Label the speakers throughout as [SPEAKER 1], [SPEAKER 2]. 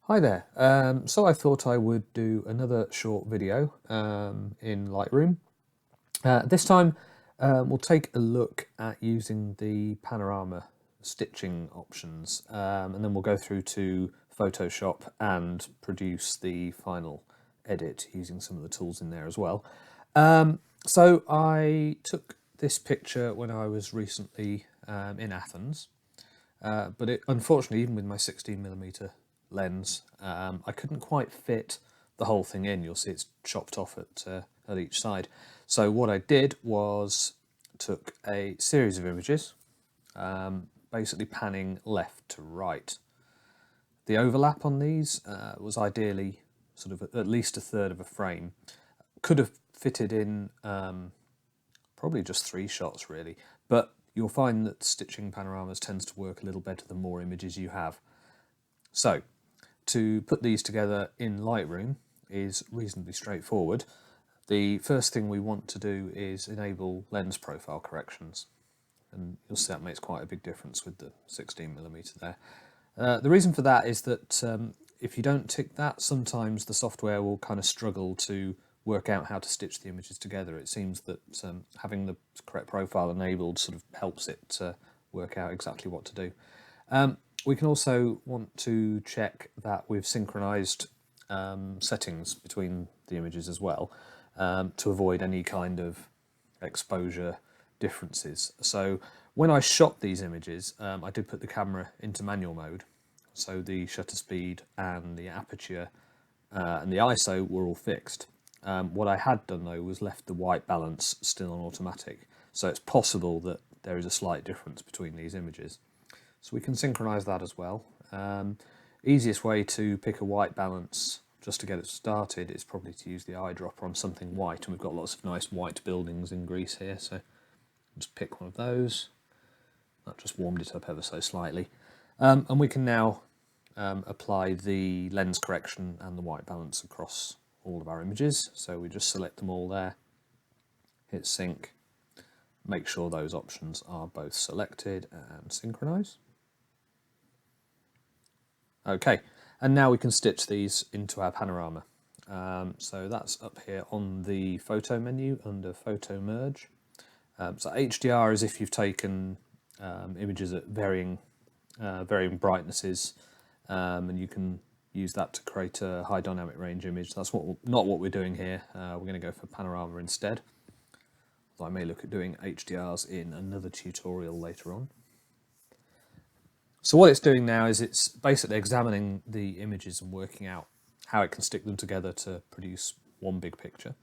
[SPEAKER 1] Hi there. So I thought I would do another short video in Lightroom. This time we'll take a look at using the panorama stitching options, and then we'll go through to Photoshop and produce the final edit using some of the tools in there as well. So I took this picture when I was recently in Athens, but unfortunately, even with my 16mm lens, I couldn't quite fit the whole thing in. You'll see it's chopped off at each side. So what I did was took a series of images, basically panning left to right. The overlap on these was ideally sort of at least a third of a frame. Could have fitted in probably just 3 shots really, but you'll find that stitching panoramas tends to work a little better the more images you have. So to put these together in Lightroom is reasonably straightforward. The first thing we want to do is enable lens profile corrections, and you'll see that makes quite a big difference with the 16mm there. The reason for that is that if you don't tick that, sometimes the software will kind of struggle to work out how to stitch the images together. It seems that having the correct profile enabled sort of helps it work out exactly what to do. We can also want to check that we've synchronized settings between the images as well, to avoid any kind of exposure differences. So when I shot these images, I did put the camera into manual mode, so the shutter speed and the aperture and the ISO were all fixed. What I had done though was left the white balance still on automatic, so it's possible that there is a slight difference between these images. So we can synchronize that as well. Easiest way to pick a white balance just to get it started is probably to use the eyedropper on something white, and we've got lots of nice white buildings in Greece here, so just pick one of those. That just warmed it up ever so slightly. And we can now apply the lens correction and the white balance across all of our images. So we just select them all there, hit sync, make sure those options are both selected and synchronize. Okay, and now we can stitch these into our panorama. So that's up here on the photo menu under photo merge. So HDR is if you've taken images at varying brightnesses, and you can use that to create a high dynamic range image. That's not what we're doing here. We're going to go for panorama instead. Although I may look at doing HDRs in another tutorial later on. So what it's doing now is it's basically examining the images and working out how it can stick them together to produce one big picture.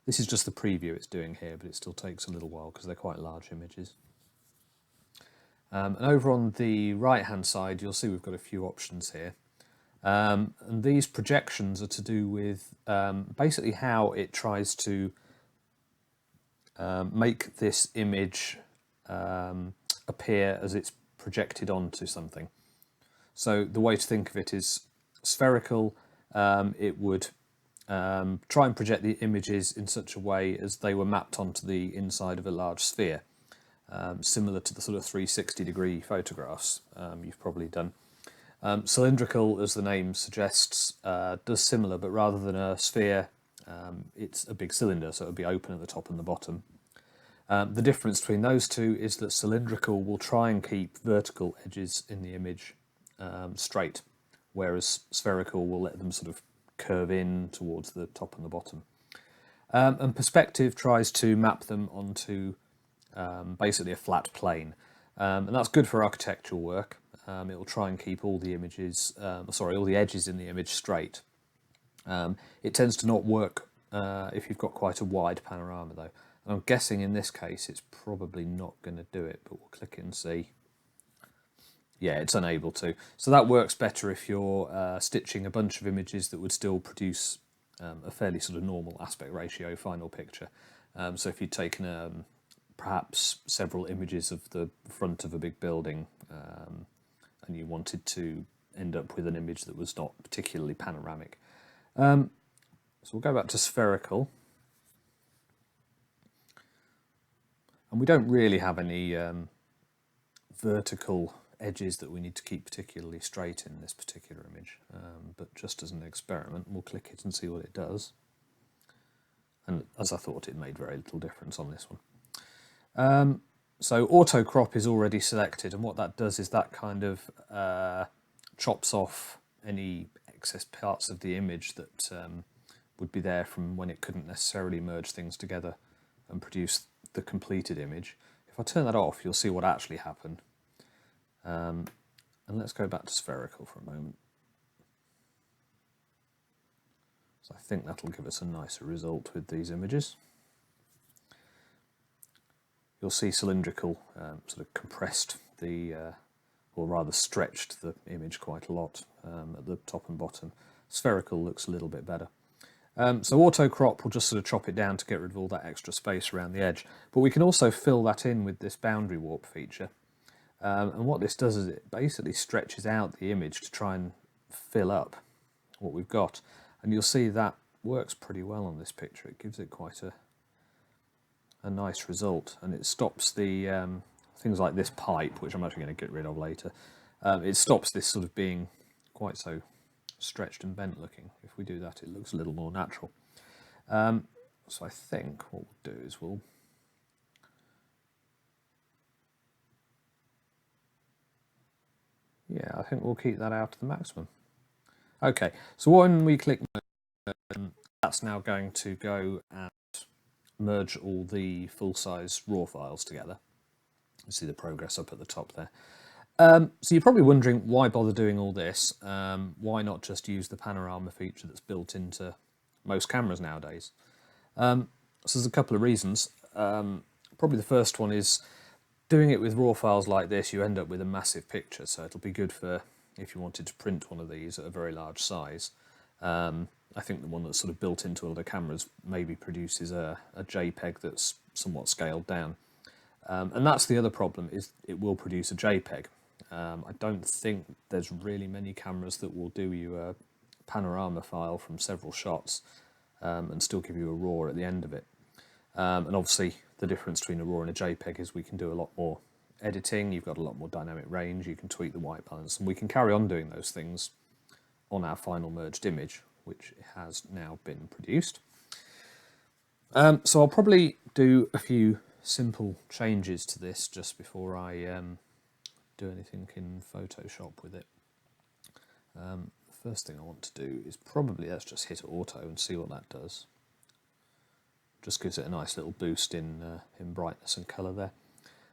[SPEAKER 1] This is just the preview it's doing here, but it still takes a little while because they're quite large images. And over on the right hand side you'll see we've got a few options here, and these projections are to do with basically how it tries to make this image appear as it's projected onto something. So the way to think of it is spherical. It would try and project the images in such a way as they were mapped onto the inside of a large sphere, similar to the sort of 360-degree photographs you've probably done. Cylindrical, as the name suggests, does similar, but rather than a sphere, it's a big cylinder, so it would be open at the top and the bottom. The difference between those two is that cylindrical will try and keep vertical edges in the image straight, whereas spherical will let them sort of curve in towards the top and the bottom. And perspective tries to map them onto basically a flat plane, and that's good for architectural work. It will try and keep all the images, all the edges in the image straight. It tends to not work if you've got quite a wide panorama though. And I'm guessing in this case it's probably not going to do it, but we'll click it and see. Yeah, it's unable to. So that works better if you're stitching a bunch of images that would still produce a fairly sort of normal aspect ratio final picture. So if you'd taken perhaps several images of the front of a big building, and you wanted to end up with an image that was not particularly panoramic. So we'll go back to spherical. And we don't really have any vertical edges that we need to keep particularly straight in this particular image, but just as an experiment we'll click it and see what it does. And as I thought, it made very little difference on this one. So auto crop is already selected, and what that does is that kind of chops off any excess parts of the image that would be there from when it couldn't necessarily merge things together and produce the completed image. If I turn that off, you'll see what actually happened. And let's go back to spherical for a moment. So I think that'll give us a nicer result with these images. You'll see cylindrical sort of compressed the, or rather stretched the image quite a lot at the top and bottom. Spherical looks a little bit better. So auto crop will just sort of chop it down to get rid of all that extra space around the edge. But we can also fill that in with this boundary warp feature. And what this does is it basically stretches out the image to try and fill up what we've got. And you'll see that works pretty well on this picture. It gives it quite a nice result, and it stops the things like this pipe, which I'm actually going to get rid of later. It stops this sort of being quite so stretched and bent looking. If we do that, it looks a little more natural. So I think what we'll do is I think we'll keep that out to the maximum. Okay, so when we click merge, that's now going to go and merge all the full-size RAW files together. You see the progress up at the top there. So you're probably wondering, why bother doing all this? Why not just use the panorama feature that's built into most cameras nowadays? So there's a couple of reasons. Probably the first one is, doing it with RAW files like this, you end up with a massive picture, so it'll be good for if you wanted to print one of these at a very large size. I think the one that's sort of built into other cameras maybe produces a JPEG that's somewhat scaled down. And that's the other problem, is it will produce a JPEG. I don't think there's really many cameras that will do you a panorama file from several shots and still give you a RAW at the end of it. And obviously the difference between a RAW and a JPEG is we can do a lot more editing, you've got a lot more dynamic range, you can tweak the white balance, and we can carry on doing those things on our final merged image, which has now been produced. So I'll probably do a few simple changes to this just before I do anything in Photoshop with it. The first thing I want to do is probably, let's just hit auto and see what that does. Just gives it a nice little boost in brightness and colour there.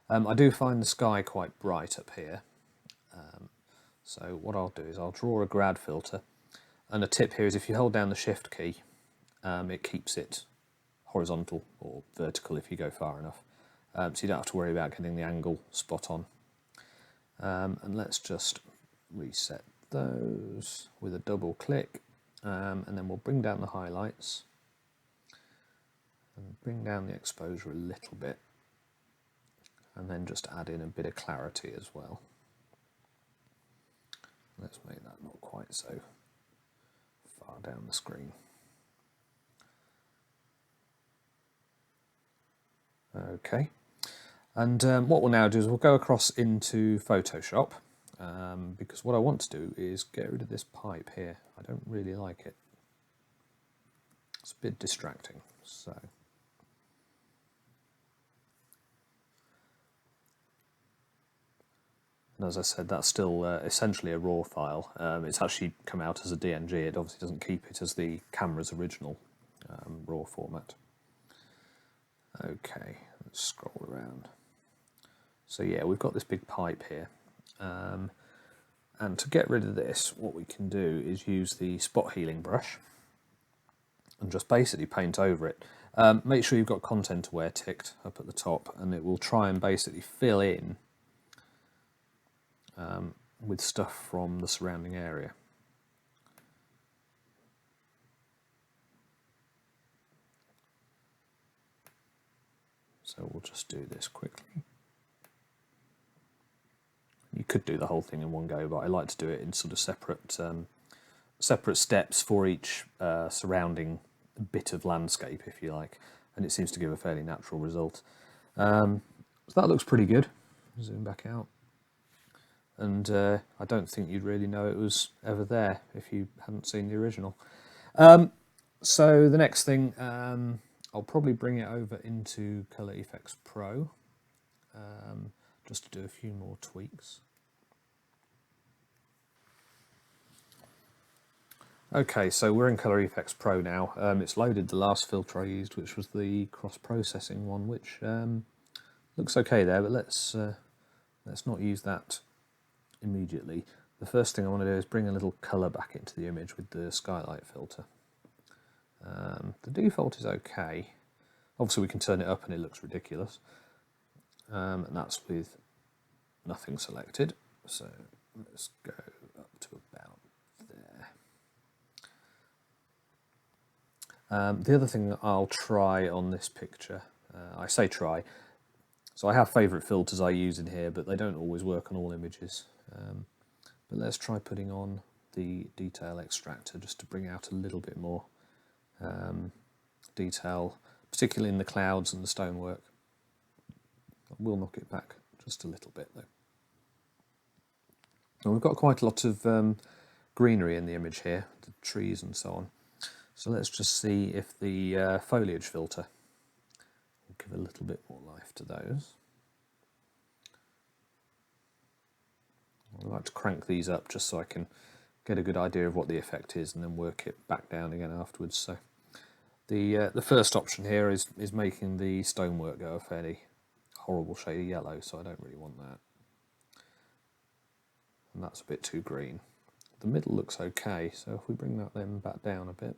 [SPEAKER 1] I do find the sky quite bright up here. So what I'll do is I'll draw a grad filter, and a tip here is if you hold down the shift key, it keeps it horizontal or vertical if you go far enough. So you don't have to worry about getting the angle spot on. And let's just reset those with a double click, and then we'll bring down the highlights and bring down the exposure a little bit, and then just add in a bit of clarity as well. Let's make that not quite so far down the screen. Okay, and what we'll now do is we'll go across into Photoshop, because what I want to do is get rid of this pipe here. I don't really like it. It's a bit distracting. So and as I said, that's still essentially a RAW file. It's actually come out as a DNG. It obviously doesn't keep it as the camera's original RAW format. Okay, let's scroll around. So yeah, we've got this big pipe here. And to get rid of this, what we can do is use the spot healing brush and just basically paint over it. Make sure you've got content aware ticked up at the top, and it will try and basically fill in with stuff from the surrounding area. So we'll just do this quickly. You could do the whole thing in one go, but I like to do it in sort of separate steps for each surrounding bit of landscape, if you like, and it seems to give a fairly natural result. So that looks pretty good. Zoom back out. and I don't think you'd really know it was ever there if you hadn't seen the original. So the next thing, I'll probably bring it over into Color Efex Pro, just to do a few more tweaks. Okay, so we're in Color Efex Pro now. It's loaded the last filter I used, which was the cross-processing one, which looks okay there, but let's not use that immediately. The first thing I want to do is bring a little colour back into the image with the skylight filter. The default is okay. Obviously we can turn it up and it looks ridiculous. And that's with nothing selected. So let's go up to about there. The other thing that I'll try on this picture, I say try, so I have favourite filters I use in here, but they don't always work on all images. But let's try putting on the detail extractor just to bring out a little bit more detail, particularly in the clouds and the stonework. I will knock it back just a little bit though. And we've got quite a lot of greenery in the image here, the trees and so on. So let's just see if the foliage filter will give a little bit more life to those. I like to crank these up just so I can get a good idea of what the effect is and then work it back down again afterwards. So the first option here is making the stonework go a fairly horrible shade of yellow, so I don't really want that. And that's a bit too green. The middle looks okay, so if we bring that then back down a bit,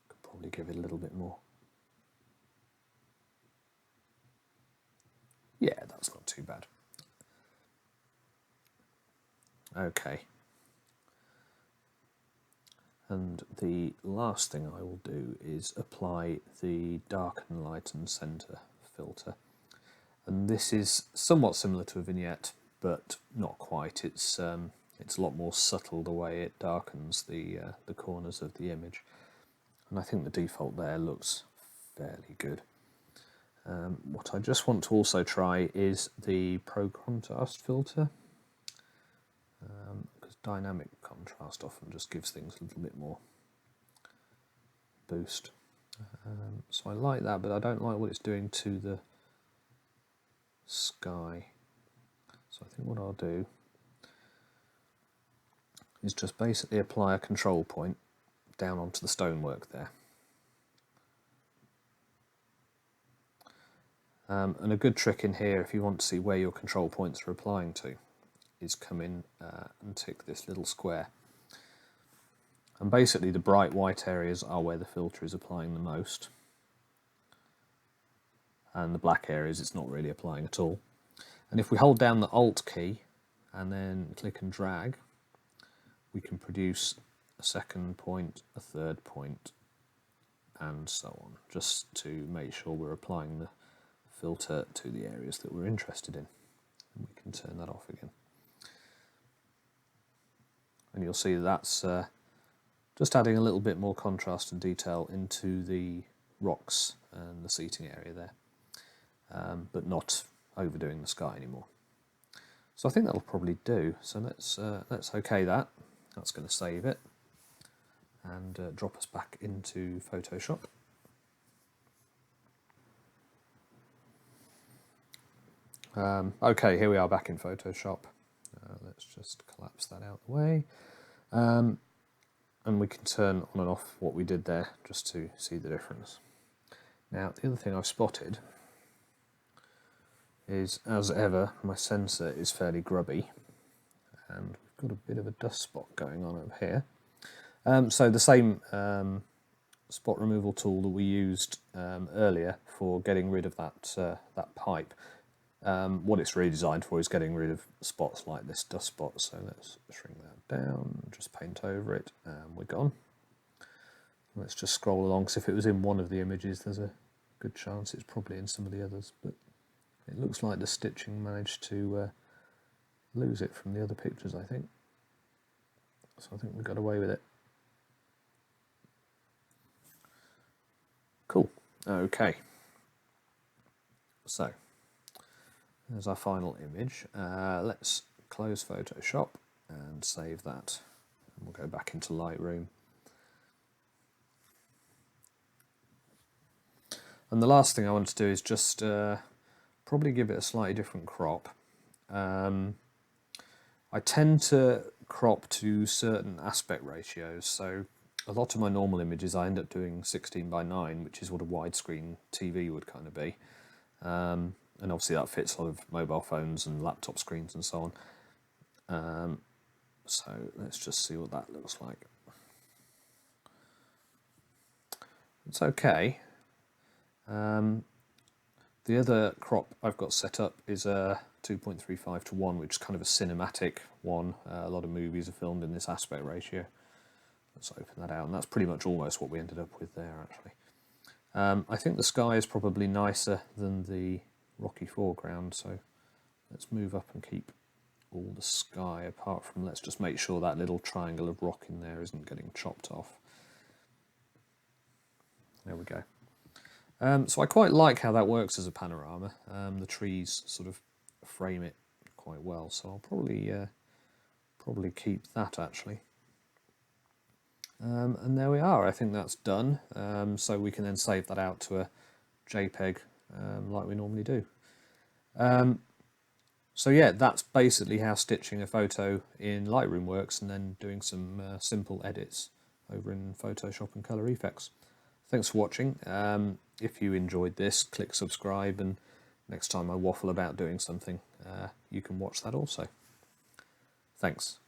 [SPEAKER 1] could probably give it a little bit more. Yeah, that's not too bad. Okay. And the last thing I will do is apply the darken, lighten, center filter. And this is somewhat similar to a vignette, but not quite. It's a lot more subtle the way it darkens the corners of the image. And I think the default there looks fairly good. What I just want to also try is the Pro Contrast filter, because dynamic contrast often just gives things a little bit more boost. So I like that, but I don't like what it's doing to the sky. So I think what I'll do is just basically apply a control point down onto the stonework there. And a good trick in here, if you want to see where your control points are applying to, is come in and tick this little square. And basically the bright white areas are where the filter is applying the most. And the black areas it's not really applying at all. And if we hold down the Alt key and then click and drag, we can produce a second point, a third point, and so on, just to make sure we're applying the filter to the areas that we're interested in. And we can turn that off again. And you'll see that's just adding a little bit more contrast and detail into the rocks and the seating area there, but not overdoing the sky anymore. So I think that'll probably do. So let's OK that. That's going to save it and drop us back into Photoshop. Okay, here we are back in Photoshop. Let's just collapse that out of the way. And we can turn on and off what we did there just to see the difference. Now, the other thing I've spotted is, as ever, my sensor is fairly grubby, and we've got a bit of a dust spot going on over here. So the same spot removal tool that we used earlier for getting rid of that pipe, what it's really designed for is getting rid of spots like this dust spot. So let's shrink that down, just paint over it, and we're gone. Let's just scroll along, because if it was in one of the images, there's a good chance it's probably in some of the others, but it looks like the stitching managed to lose it from the other pictures, I think. So I think we got away with it. Cool. Okay. So There's our final image. Let's close Photoshop and save that. And we'll go back into Lightroom. And the last thing I want to do is just probably give it a slightly different crop. I tend to crop to certain aspect ratios, so a lot of my normal images I end up doing 16:9, which is what a widescreen TV would kind of be. And obviously that fits a lot of mobile phones and laptop screens and so on. So let's just see what that looks like. It's okay. The other crop I've got set up is a 2.35:1, which is kind of a cinematic one. A lot of movies are filmed in this aspect ratio. Let's open that out, and that's pretty much almost what we ended up with there, actually. I think the sky is probably nicer than the rocky foreground, so let's move up and keep all the sky, apart from, let's just make sure that little triangle of rock in there isn't getting chopped off. There we go. So I quite like how that works as a panorama. The trees sort of frame it quite well, so I'll probably keep that, actually. And there we are. I think that's done. So we can then save that out to a JPEG like we normally do. So yeah, that's basically how stitching a photo in Lightroom works, and then doing some simple edits over in Photoshop and Color Efex. Thanks for watching. If you enjoyed this, click subscribe, and next time I waffle about doing something, you can watch that also. Thanks.